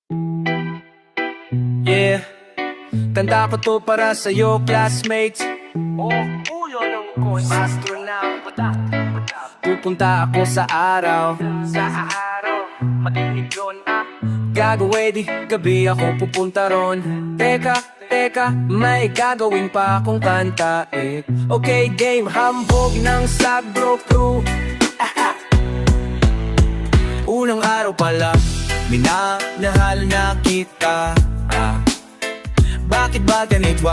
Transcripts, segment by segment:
Yeah, kanta ko to para sa'yo, classmates. Ulo ng ko'y astronaut. Pupunta ako sa araw. Sa araw, madinig yun Gagawin di gabi ako pupunta ron. Teka, may gagawin pa akong kanta eh. Okay game, hambog ng Sabro Crew. Unang araw pala, minamahal na kita. Bakit ba ganito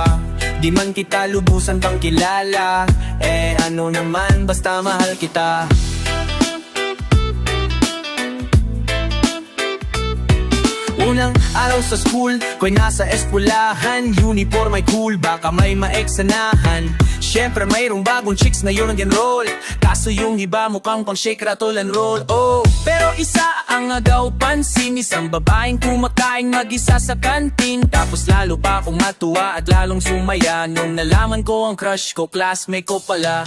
Di man kita lubusan pang kilala. Eh ano naman, basta mahal kita. Unang araw sa school, ko'y nasa eskwelahan. Uniform ay cool, baka may maeksanahan. Siyempre mayroong bagong chicks na yun ang enroll. Kaso yung iba mukhang pang shake, rattle and roll. Oh, pero isa ang agaw pansin. Isang babaeng kumakain mag-isa sa kantin. Tapos lalo pa akong matuwa at lalong sumaya nung nalaman ko ang crush ko, classmate ko pala.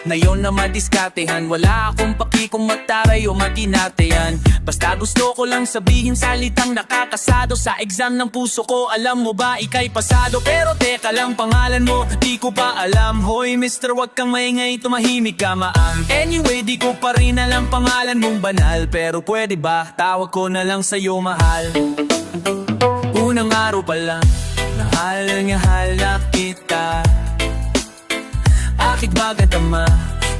Na yun na madiskatehan. Wala akong paki kung magtaray o maginate yan. Basta gusto ko lang sabihin salitang nakakasado. Sa exam ng puso ko, alam mo ba ika'y pasado. Pero teka lang, pangalan mo, di ko pa alam. Hoy mister, wag kang maingay, tumahimik ka maan. Anyway, di ko pa rin alam pangalan mong banal. Pero pwede ba, tawag ko na lang sa'yo mahal. Unang araw pa lang, mahal na kita. Akit bagat ama,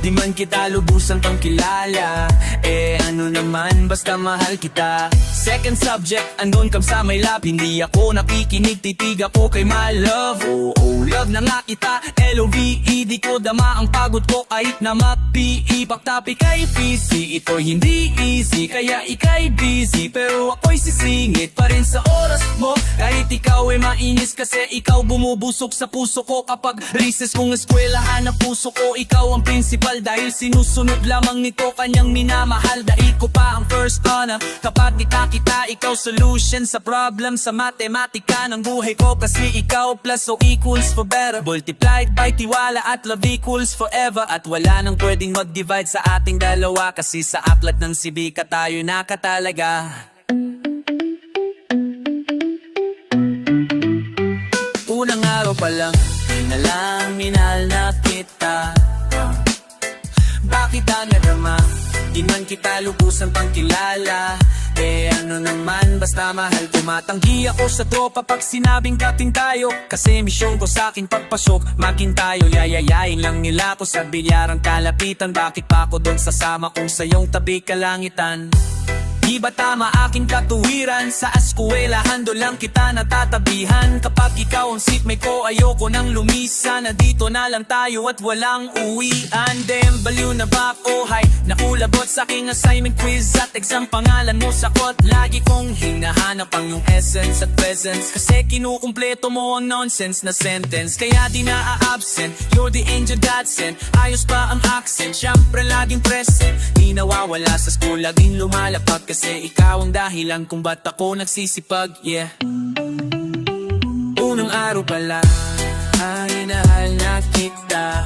di man kita lubusan pang kilala. Eh ano naman, basta mahal kita. Second subject, andun kam sa may lab. Hindi ako nakikinig, titig ako kay my love. Oh, love na nga kita, L-O-V-E. Di ko dama ang pagod ko kahit na ma-P-E. Pagtapik kay PC, ito'y hindi easy. Kaya ika'y busy, pero ako'y sisingit pa rin sa oras mo. Kahit ikaw ay mainis kasi ikaw bumubusok sa puso ko. Kapag recess kong eskwelahan na puso ko, ikaw ang principal. Dahil sinusunod lamang nito kanyang minamahal. Dahil ko pa ang first honor. Kapag kita, ikaw solution sa problem sa matematika ng buhay ko. Kasi ikaw plus o equals for better, multiplied by tiwala at love equals forever. At wala nang pwedeng mag-divide sa ating dalawa. Kasi sa aklat ng sibika tayo nakatalaga. Unang araw pa lang, minal na kita. Bakit ang nadarama? Di man kita lubusan pang kilala. Eh ano naman, basta mahal. Tumatanggi ako sa tropa pag sinabing kating tayo. Kasi misyon ko sa'kin pagpasok, maging tayo. Yayayain lang nila ko sa bilyarang kalapitan. Bakit pa ako doon sasama kung sa iyong tabi kalangitan? Di ba tama aking katuwiran? Sa eskwelahan doon lang kita natatabihan. Kapag ikaw ang seatmate ko, ayoko nang lumisa. Na dito na lang tayo at walang uwian. Damn, baliw na ba ako? Hay, nakulabot sa aking assignment quiz at exam. Pangalan mo sakot, lagi kong hinahanap ang iyong essence at presence. Kasi kinukumpleto mo ang nonsense na sentence. Kaya di na-absent, you're the angel God sent. Ayos pa ang accent, syempre laging present. Di nawawala sa school, laging lumalapag. Kasi ikaw ang dahilan kung ba't ako nagsisipag, yeah. Unang araw pala, hinahal na kita.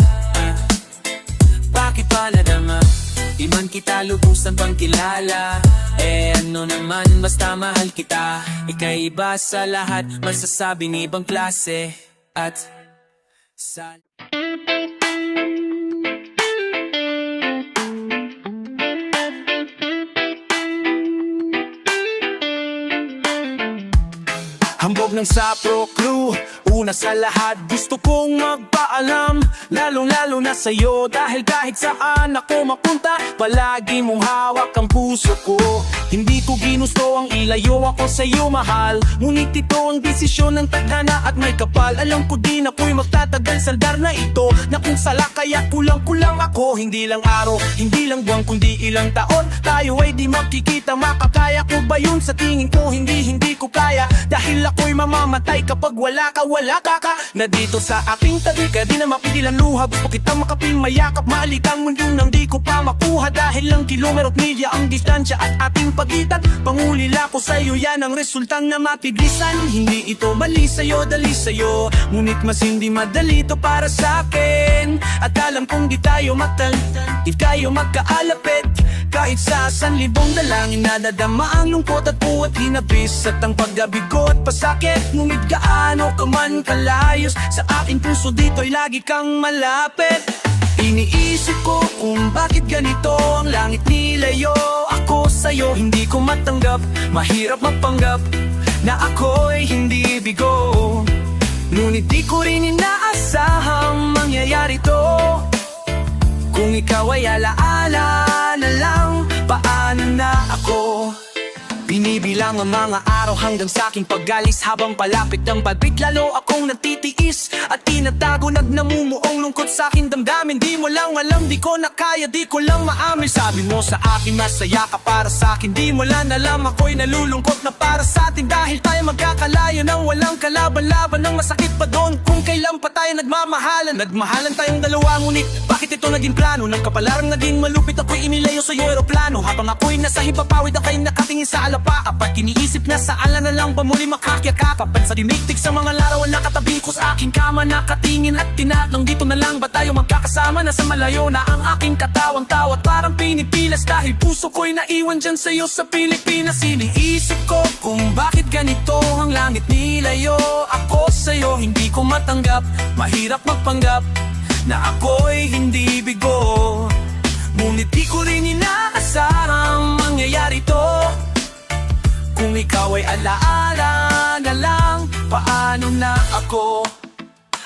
Bakit pa nadama? Di man kita lubusan pang kilala. Eh ano naman, basta mahal kita. Ika'y iba sa lahat, masasabi ni ibang klase. At sa... Hambog ng Sabro Crew, una sa lahat gusto kong magpaalam. Lalong-lalo na sa'yo dahil kahit saan ako mapunta, palagi mong hawak ang puso ko. Hindi ko ginusto ang ilayo ako sa'yo mahal. Ngunit ito ang desisyon ng tadhana at may kapal. Alam ko din ako'y magtatagal sa dar na ito. Na kung sala kaya kulang-kulang ako. Hindi lang araw, hindi lang buwan, kundi ilang taon. Tayo ay di makikita, makakaya ko ba yun? Sa tingin ko hindi ko kaya. Dahil ako'y mamamatay kapag wala ka na dito sa aking tabi. Kaya di na mapigilan luha, gusto kitang makapimayakap. Maalik ang mundo nang di ko pa makuha. Dahil lang kilometer at milya ang distansya at ating pagitan. Pangulila ko sa'yo, yan ang resultang na matiglisan. Hindi ito mali sa'yo, dali sa'yo, ngunit mas hindi madali to para sa'kin. At alam kong di tayo di tayo magkaalapit. Kahit sa 1,000 dalangin, nadadama ang lungkot at puwat hinabis at ang paggabigo at pasakit. Ngunit gaano ka man kalayos, sa aking puso dito'y lagi kang malapit. Iniisip ko kung bakit ganito ang langit nilayo. Ako sa'yo hindi ko matanggap, mahirap magpanggap na ako'y hindi bigo. Ngunit di ko rin inaasahang mangyayari to. Kung ikaw ay alaala na lang, paano na ako? Binibilang ang mga araw hanggang sa aking pag-alis. Habang palapit ng pagbit, lalo akong natitiis at tinatago, nagnamumuong lungkot sa aking damdamin. Di mo lang alam, di ko na kaya, di ko lang maamin. Sabi mo sa akin, masaya ka para sa akin. Di mo lang alam, ako'y nalulungkot na para sa atin. Dahil tayo magkakalayo nang walang kalaban-laban. Nang masakit pa doon kung kailan pa tayo nagmamahalan. Nagmahalan tayong dalawa, ngunit bakit ito naging plano? Nang kapalarang naging malupit, ako'y inilayo sa'yo aeroplano. Habang ako'y nasa hipapawid, ako'y nakatingin sa alapa. Apat kiniisip na saan na lang ba muli makakyakap. At sa dinigtig sa mga larawan na katabi ko sa aking kama, nakatingin at tinatanong, dito na lang ba tayo magkakasama? Nasa malayo na ang aking katawang tawat, parang pinipilas dahil puso ko'y naiwan dyan sa'yo sa Pilipinas. Iniisip ko kung bakit ganito ang langit nilayo. Ako sa'yo hindi ko matanggap, mahirap magpanggap na ako'y hindi bigo. Ngunit di ko rin inaasarang mangyayari to. Kung ikaw ay alaala na lang, paano na ako?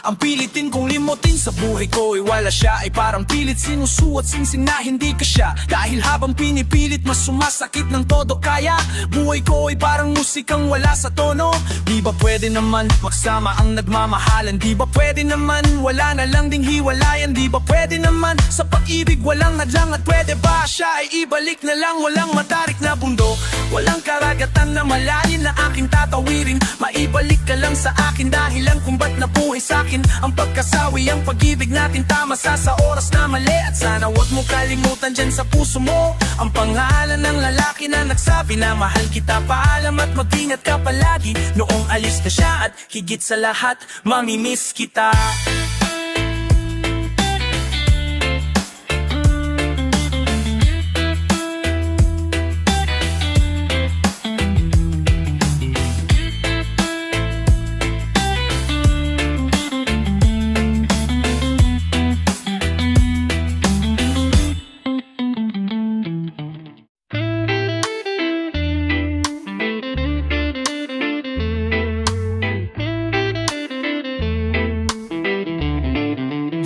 Ang pilitin kong limutin sa buhay ko ay wala siya. Ay parang pilit sinusuot singsing na hindi ka siya. Dahil habang pinipilit mas sumasakit ng todo kaya. Buhay ko ay parang musikang wala sa tono. Di ba pwede naman magsama ang nagmamahalan? Di ba pwede naman wala na lang ding hiwalayan? Di ba pwede naman sa pag-ibig walang hadlang? At pwede ba siya ay ibalik na lang? Walang matarik na bundok, walang karagatan na malalim na aking tatawirin. Maibalik ka lang sa akin dahilan kung ba't nabuhay sa akin ang pagkasawi, ang pag-ibig natin tama sa oras na mali. At sana wag mo kalimutan dyan sa puso mo ang pangalan ng lalaki na nagsabi na mahal kita. Paalam at mag-ingat ka palagi. Noong alis na siya at higit sa lahat, mamimiss kita.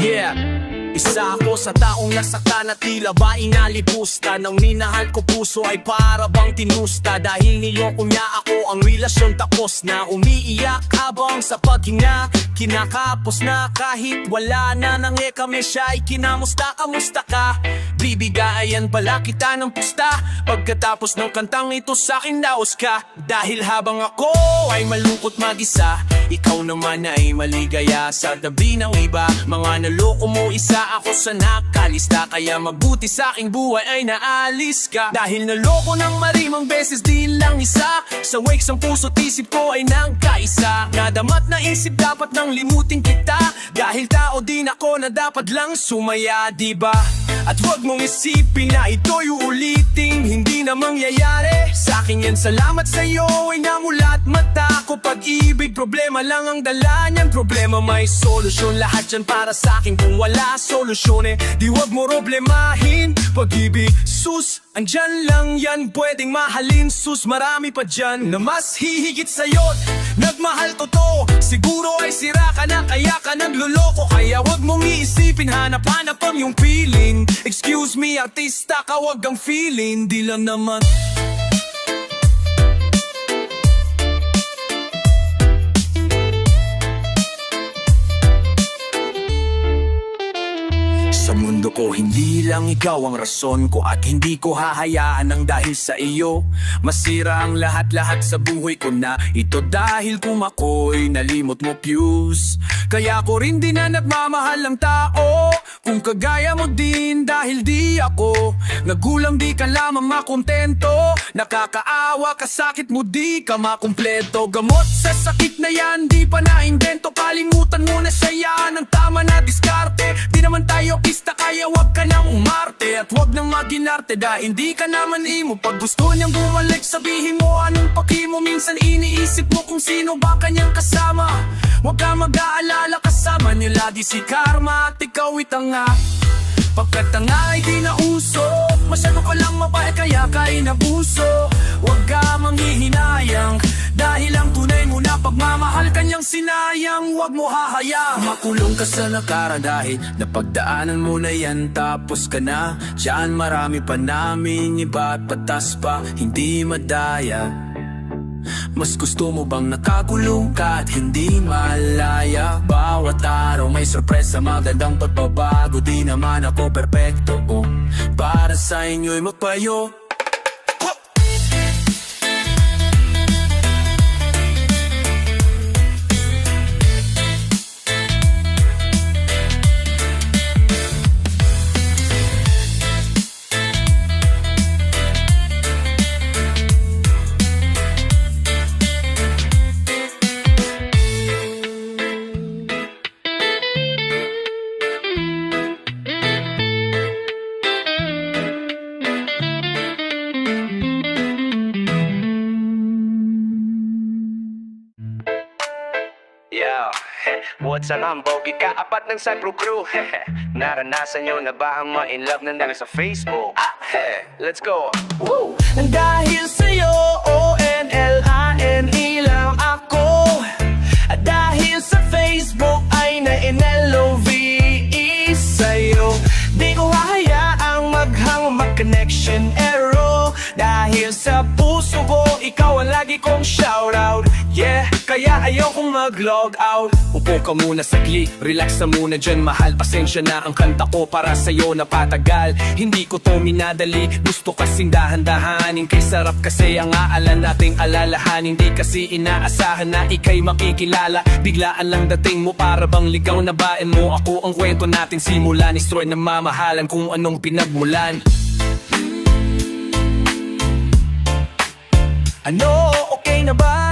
Yeah, isa ako sa taong nasaktan at tila ba inalipusta. Nang minahal ko puso ay para bang tinusta. Dahil niloko niya ako, ang relasyon tapos na. Umiiyak habang sa paghinga, kinakapos na. Kahit wala na nang kami, siya ay kinamusta. Kamusta ka? Bibigayan pala kita ng pusta. Pagkatapos ng kantang ito sa'kin daos ka. Dahil habang ako ay malungkot mag-isa, ikaw naman ay maligaya sa tabi ng iba. Mga naloko mo, isa ako sa nakalista. Kaya mabuti sa aking buhay ay naalis ka. Dahil naloko ng marimang beses, di lang isa. Sa wakes ang puso't isip ko ay nagkaisa. Nadamat na isip dapat nang limutin kita. Dahil tao din ako na dapat lang sumaya, diba? At wag mong isipin na ito'y uulitin, hindi na mangyayari sa akin yan. Salamat sa'yo ay namulat mata ko. Pag-ibig, problema lang ang dala niyan. Problema may solusyon, lahat yan para sa akin. Kung wala solusyon di wag mo problemahin. Pag-ibig, sus, andyan lang yan, pwedeng mahalin. Sus, marami pa dyan na mas hihigit sa'yo. Nagmahal totoo, siguro ay sira ka na, kaya ka nagluloko. Kaya wag mong iisipin, hanap-hanap ang yung feeling. Excuse me, artista ka, wag ang feeling. Di lang naman sa mundo ko, hindi lang lang ikaw ang rason ko at hindi ko hahayaan ng dahil sa iyo masira ang lahat-lahat sa buhay ko na ito dahil kung ako'y nalimot mo Pius. Kaya ko rin din na nagmamahal ng tao kung kagaya mo din dahil di ako nagulang di ka lamang makontento. Nakakaawa kasakit mo di ka makumpleto. Gamot sa sakit na yan di pa na-invento. Kalimutan mo na siya yan ang tama na diskarte. Di naman tayo pista kaya wag ka nang umarte at wag nang maginarte dahil hindi ka naman imo. Pag gusto niyang bumalik sabihin mo anong paki mo. Minsan iniisip mo kung sino ba kanyang kasama. Wag ka mag-aalala kasama niyo lagi si karma at ikaw itanga. Pagkat tanga ay di na uso, masyado ka lang mapahal kaya ka inabuso. Huwag ka manghihinayang dahil ang tunay mo na pagmamahal kanyang sinayang. Huwag mo hahayang makulong ka sa nakaraan dahil napagdaanan mo na yan tapos ka na. Diyan marami pa namin iba at patas pa hindi madaya. Mas gusto mo bang nakakulong ka at hindi malaya? Bawat araw may sorpresa, magandang pagbabago. Di naman ako perpekto, para sa inyo'y magpayo. Yo, what's up ang bogey ka? Apat ng Cypro Crew. Naranasan nyo na ba ang ma-inlove na sa Facebook? Let's go. Woo! Nang dahil sa'yo, ONLINE lang ako. At dahil sa Facebook ay na-NLOVE sa'yo. Di ko hahayaang maghang mag-connection error. Dahil sa puso ko, ikaw ang lagi kong shoutout. Yeah, kaya ayokong mag-log out. Upo ka muna saglit, relax na muna dyan mahal. Pasensya na ang kanta ko para sa'yo napatagal. Hindi ko to minadali, gusto kasing dahan-dahanin. Kay sarap kasi ang aalan nating alalahanin. Hindi kasi inaasahan na ika'y makikilala. Biglaan lang dating mo para bang ligaw na baen mo. Ako ang kwento nating simula, destroy na mamahalan kung anong pinagmulan. Ano, okay na ba?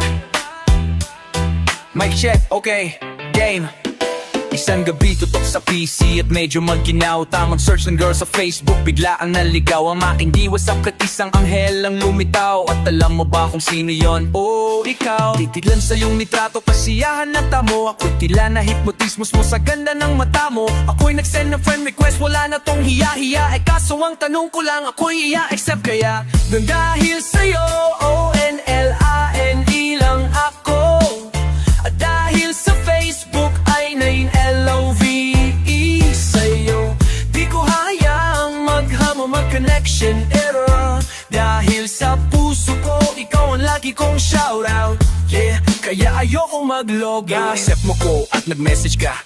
Mic check, okay, game. Isang gabi tutok sa PC at medyo maginaw. Tamang search ng girl sa Facebook, bigla ang naligaw. Ang aking diwas sa isang anghel ang lumitaw. At alam mo ba kung sino yon? Oh, ikaw. Titilan sa iyong nitrato, kasiyahan na tamo. Ako'y tila na hypnotismus mo sa ganda ng mata mo. Ako'y nag-send ng friend request, wala na tong hiya-hiya. Kaso ang tanong ko lang, ako'y iya-accept kaya? Nang dahil sa'yo, ONLINE lang ako. At dahil sa Facebook ay na-LOVE sa'yo. Di ko hayaang maghamo mag-connection error. Dahil sa puso ko, ikaw ang lagi kong shoutout. Yeah, kaya ayokong mag-log out. Accept mo ko at nag-message ka.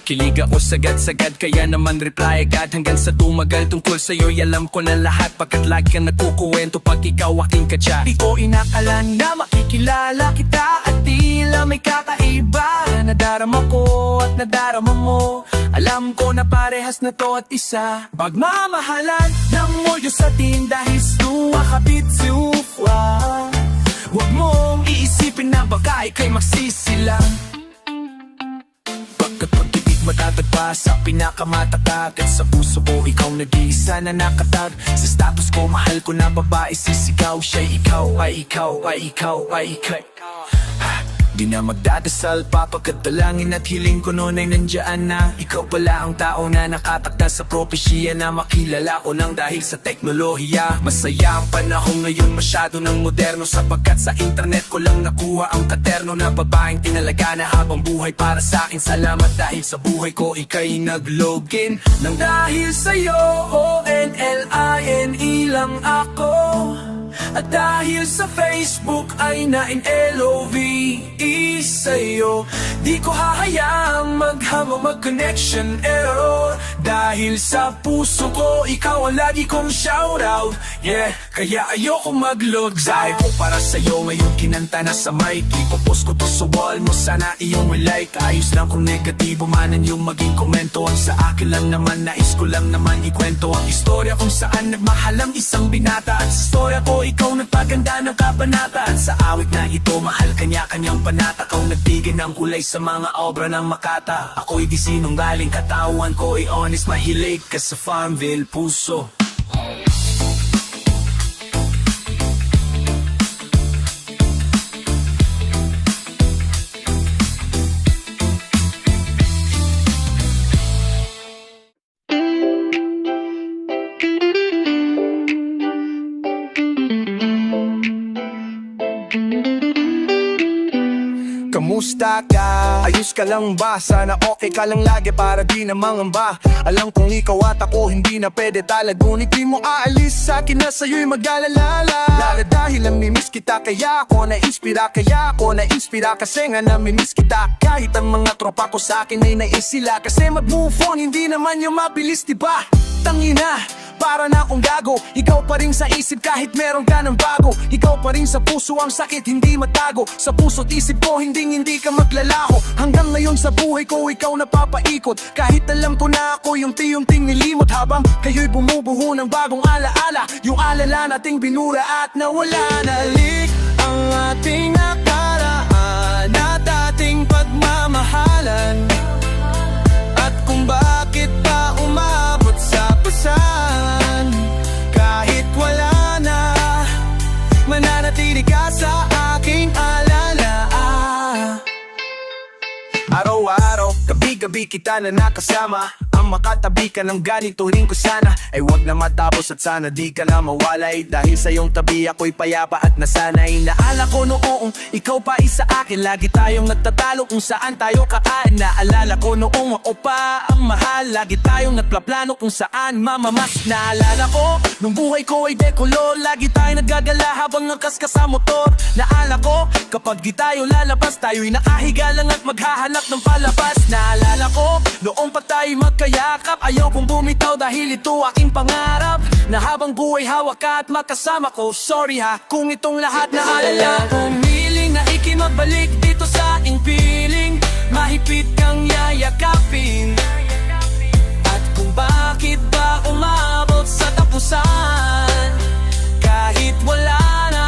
Kilig ako sagad-sagad, kaya naman reply agad. Hanggang sa tumagal tungkol sa'yo'y alam ko na lahat. Pagkat lagi kang nagkukuwento pag ikaw aking katsa. Di ko inakala na makikilala kita at tila may kakaiba. Nadarama ko at nadarama mo. Alam ko na parehas na to at isa. Pagmamahalan ng mo Diyos sa atin dahil suwa kapit suwa. Huwag mong iisipin na baka ika'y magsisilang. Pagkat matatagpa sa pinakamatatag. At sa puso ko ikaw nag-iisa na nakatag. Sa status ko mahal ko na babae sisigaw. Siya'y ikaw ay ikaw ay ikaw ay ikaw. Di na magdadasal pa pagkadalangin at hiling ko noon ay nandiyan na. Ikaw pala ang tao na nakatakda sa propesya na makilala ko nang dahil sa teknolohiya. Masaya ang panahon ngayon, masyado ng moderno. Sapagkat sa internet ko lang nakuha ang katerno na babaeng tinalaga na habang buhay para sa akin. Salamat dahil sa buhay ko ika'y nag-login. Nang dahil sa'yo, ONLINE lang ako. At dahil sa Facebook ay na-LOVE sa'yo. Di ko hahayaang maghamo mag-connection error. Dahil sa puso ko, ikaw ang lagi kong shoutout. Yeah, kaya ayoko mag-load. Dahil ko para sa'yo ngayong kinanta na sa mic. Ipopost ko to sa wall mo, sana iyong like. Ayos lang kung negatibo manan yung maging komento. Ang sa akin lang naman, nais ko lang naman ikwento ang istorya kung saan nagmahal ang isang binata. At sa istorya ko, ikaw nagpaganda ng kabanata. At sa awit na ito, mahal kanya-kanyang panata. Kau nagbigay ng kulay sa mga obra ng Makata. Ako'y di sinungaling, katawan ko ay honest. Mahilig ka sa Farmville puso. Kamusta ka? Ayos ka lang ba? Sana okay ka lang lagi para di na mangamba. Alam kong ikaw at ako hindi na pwede talag. Ngunit di mo aalis sa akin na sa'yo'y mag-alalala. Lala dahil namimiss kita kaya ako na-inspira. Kaya ako na-inspira kasi nga namimiss kita. Kahit ang mga tropa ko sa akin ay nais sila. Kasi mag-move on hindi naman yung mabilis diba? Tangina, para na akong gago. Ikaw pa rin sa isip kahit meron ka ng bago. Ikaw pa rin sa puso ang sakit hindi matago. Sa puso't isip ko hindi ka maglalaho. Hanggang ngayon sa buhay ko ikaw napapaikot. Kahit alam ko na ako yung tiyong-ting nilimot. Habang kayo'y bumubuho ng bagong alaala. Yung alala nating binura at nawala. Nalik ang ating nakaraan at ating pagmamahalan. At kung bakit pa umabot sa pasan. Kahit wala na, mananatili ka sa aking alala. Araw-araw, gabi-gabi kita na nakasama. Ang makatabi ka ng ganito rin ko sana ay wag na matapos at sana di ka na mawalay. Dahil sa iyong tabi ako'y payapa at nasanay. Naala ko noong ikaw pa isa akin. Lagi tayong nagtatalo kung saan tayo kaan. Naalala ko noong ako pa ang mahal. Lagi tayong nagplaplano kung saan mamamas. Naalala ko nung buhay ko ay dekolor. Lagi tayong naggagala habang nagkaskas sa motor. Naala ko kapag di tayo lalabas, tayo'y nakahiga lang at maghahanap ng palabas. Naalala ko noong pa tayo magkayakap. Ayaw kong bumitaw dahil ito aking pangarap. Na habang buhay hawak ka at makasama ko. Sorry ha kung itong lahat na alala. Pumiling na ikimagbalik dito sa aking piling. Mahigpit kang yayakapin. At kung bakit ba umabot sa tapusan. Kahit wala na,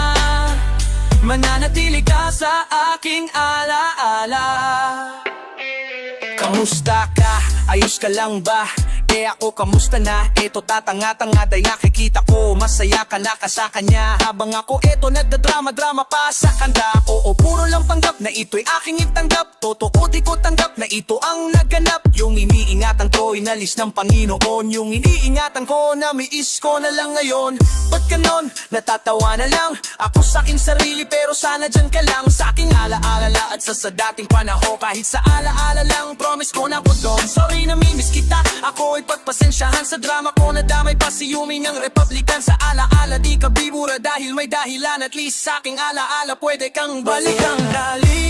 mananatili ka sa aking alaala. Kamusta ka? Ayos ka lang ba? Eh ako kamusta na? Eto tatanga-tanga dahil nakikita ko masaya ka na ka sa kanya. Habang ako eto nagdadrama-drama pa sa kanta. Oo puro lang panggap na ito'y aking itanggap. Totoo di ko tanggap na ito ang naganap. Yung iniingatan ko inalis ng Panginoon. Yung iniingatan ko na miis ko na lang ngayon. Ba't ganon? Natatawa na lang ako sa aking sarili pero sana dyan ka lang. Sa aking alaala at sa dating panahon. Kahit sa alaala lang promise ko na ko doon. Sorry namimiss kita, ako ay pagpasensyahan sa drama ko. Nadamay pa si Yumi ng Republican. Sa alaala di ka bibura dahil may dahilan. At least sa aking alaala pwede kang balikan. Dali